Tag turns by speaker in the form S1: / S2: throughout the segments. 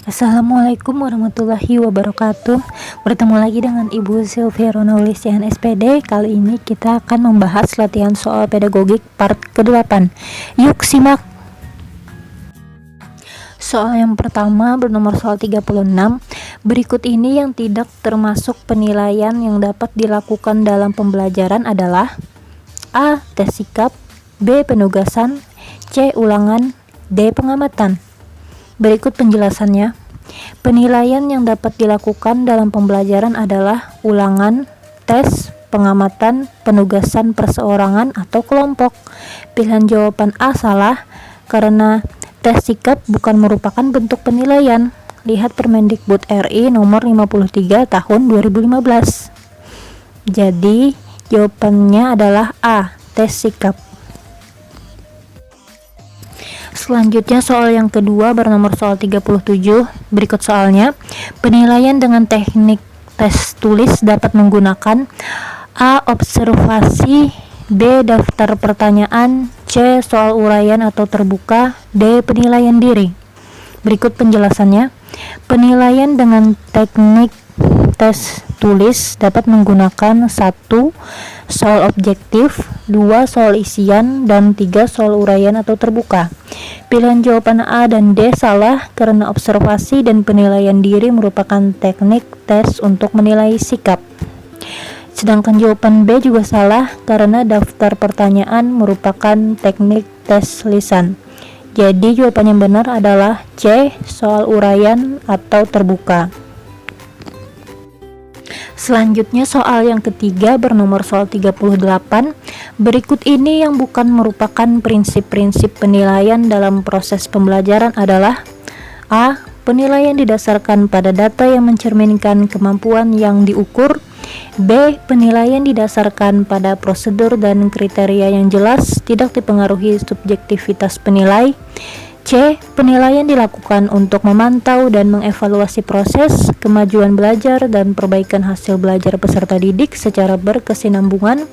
S1: Assalamualaikum warahmatullahi wabarakatuh. Bertemu lagi dengan Ibu Sylvia Ronaulistian SPD. Kali ini kita akan membahas latihan soal pedagogik part ke-8. Yuk simak. Soal yang pertama bernomor soal 36. Berikut ini yang tidak termasuk penilaian yang dapat dilakukan dalam pembelajaran adalah A. Tes sikap, B. Penugasan, C. Ulangan, D. Pengamatan. Berikut penjelasannya. Penilaian yang dapat dilakukan dalam pembelajaran adalah ulangan, tes, pengamatan, penugasan perseorangan atau kelompok. Pilihan jawaban A salah karena tes sikap bukan merupakan bentuk penilaian. Lihat Permendikbud RI nomor 53 tahun 2015. Jadi jawabannya adalah A, tes sikap. Selanjutnya soal yang kedua bernomor soal 37. Berikut soalnya. Penilaian dengan teknik tes tulis dapat menggunakan A. Observasi, B. Daftar pertanyaan, C. Soal uraian atau terbuka, D. Penilaian diri. Berikut penjelasannya. Penilaian dengan teknik tes tulis dapat menggunakan 1. Soal objektif, 2. Soal isian, dan 3. Soal uraian atau terbuka. Pilihan jawaban A dan D salah karena observasi dan penilaian diri merupakan teknik tes untuk menilai sikap. Sedangkan jawaban B juga salah karena daftar pertanyaan merupakan teknik tes lisan. Jadi jawaban yang benar adalah C, soal uraian atau terbuka. Selanjutnya soal yang ketiga bernomor soal 38. Berikut ini yang bukan merupakan prinsip-prinsip penilaian dalam proses pembelajaran adalah A. Penilaian didasarkan pada data yang mencerminkan kemampuan yang diukur, B. Penilaian didasarkan pada prosedur dan kriteria yang jelas, tidak dipengaruhi subjektivitas penilai, C. Penilaian dilakukan untuk memantau dan mengevaluasi proses, kemajuan belajar, dan perbaikan hasil belajar peserta didik secara berkesinambungan,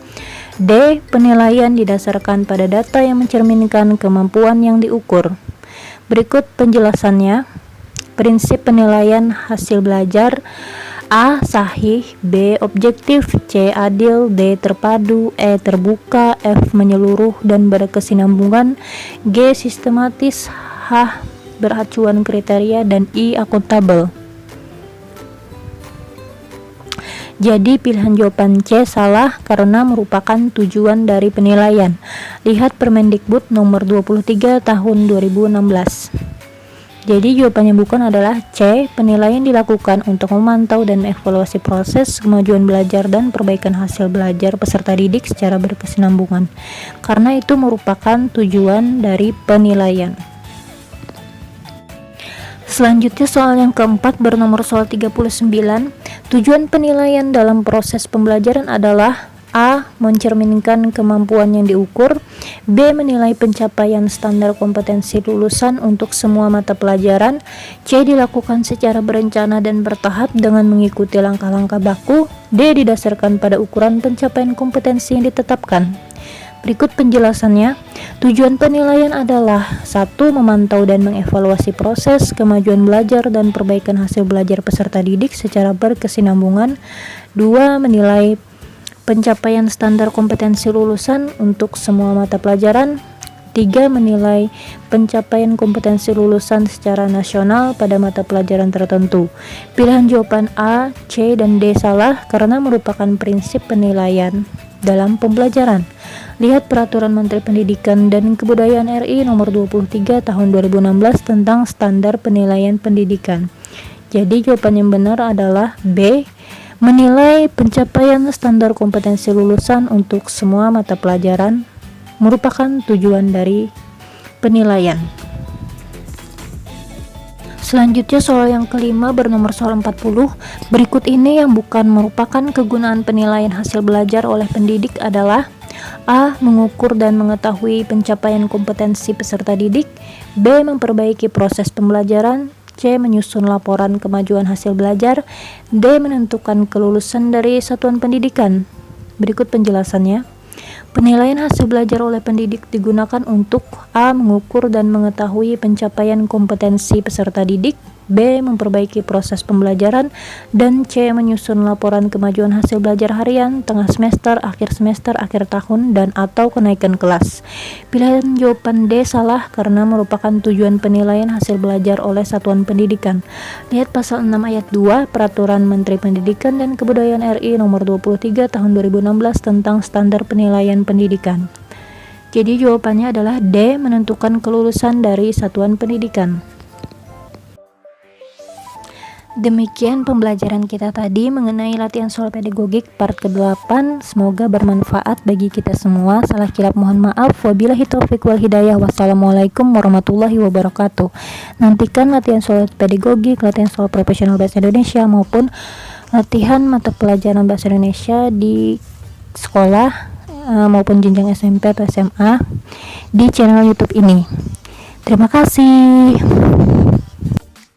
S1: D. Penilaian didasarkan pada data yang mencerminkan kemampuan yang diukur. Berikut penjelasannya. Prinsip penilaian hasil belajar: A. Sahih, B. Objektif, C. Adil, D. Terpadu, E. Terbuka, F. Menyeluruh dan berkesinambungan, G. Sistematis, H. Beracuan kriteria, dan I. Akuntabel. Jadi pilihan jawaban C salah karena merupakan tujuan dari penilaian. Lihat Permendikbud nomor 23 tahun 2016. Jadi jawabannya bukan adalah C. Penilaian dilakukan untuk memantau dan evaluasi proses, kemajuan belajar, dan perbaikan hasil belajar peserta didik secara berkesinambungan. Karena itu merupakan tujuan dari penilaian. Selanjutnya soal yang keempat bernomor soal 39. Tujuan penilaian dalam proses pembelajaran adalah A. Mencerminkan kemampuan yang diukur, B. Menilai pencapaian standar kompetensi lulusan untuk semua mata pelajaran, C. Dilakukan secara berencana dan bertahap dengan mengikuti langkah-langkah baku, D. Didasarkan pada ukuran pencapaian kompetensi yang ditetapkan. Berikut penjelasannya. Tujuan penilaian adalah 1. Memantau dan mengevaluasi proses, kemajuan belajar, dan perbaikan hasil belajar peserta didik secara berkesinambungan, 2. Menilai pencapaian standar kompetensi lulusan untuk semua mata pelajaran, 3. Menilai pencapaian kompetensi lulusan secara nasional pada mata pelajaran tertentu. Pilihan jawaban A, C, dan D salah karena merupakan prinsip penilaian dalam pembelajaran. Lihat Peraturan Menteri Pendidikan dan Kebudayaan RI nomor 23 tahun 2016 tentang standar penilaian pendidikan. Jadi jawaban yang benar adalah B. Menilai pencapaian standar kompetensi lulusan untuk semua mata pelajaran merupakan tujuan dari penilaian. Selanjutnya soal yang kelima bernomor soal 40. Berikut ini yang bukan merupakan kegunaan penilaian hasil belajar oleh pendidik adalah A. Mengukur dan mengetahui pencapaian kompetensi peserta didik, B. Memperbaiki proses pembelajaran, C. Menyusun laporan kemajuan hasil belajar, D. Menentukan kelulusan dari satuan pendidikan. Berikut penjelasannya. Penilaian hasil belajar oleh pendidik digunakan untuk A. Mengukur dan mengetahui pencapaian kompetensi peserta didik, B. Memperbaiki proses pembelajaran, dan C. Menyusun laporan kemajuan hasil belajar harian, tengah semester, akhir tahun, dan atau kenaikan kelas. Pilihan jawaban D salah karena merupakan tujuan penilaian hasil belajar oleh satuan pendidikan. Lihat pasal 6 ayat 2 Peraturan Menteri Pendidikan dan Kebudayaan RI nomor 23 tahun 2016 tentang standar penilaian pendidikan. Jadi jawabannya adalah D. Menentukan kelulusan dari satuan pendidikan. Demikian pembelajaran kita tadi mengenai latihan soal pedagogik part ke-8. Semoga bermanfaat bagi kita semua. Salah kilap mohon maaf. Wabillahi taufiq wal hidayah. Wassalamualaikum warahmatullahi wabarakatuh. Nantikan latihan soal pedagogik, latihan soal profesional bahasa Indonesia maupun latihan mata pelajaran bahasa Indonesia di sekolah maupun jenjang SMP atau SMA di channel YouTube ini. Terima kasih.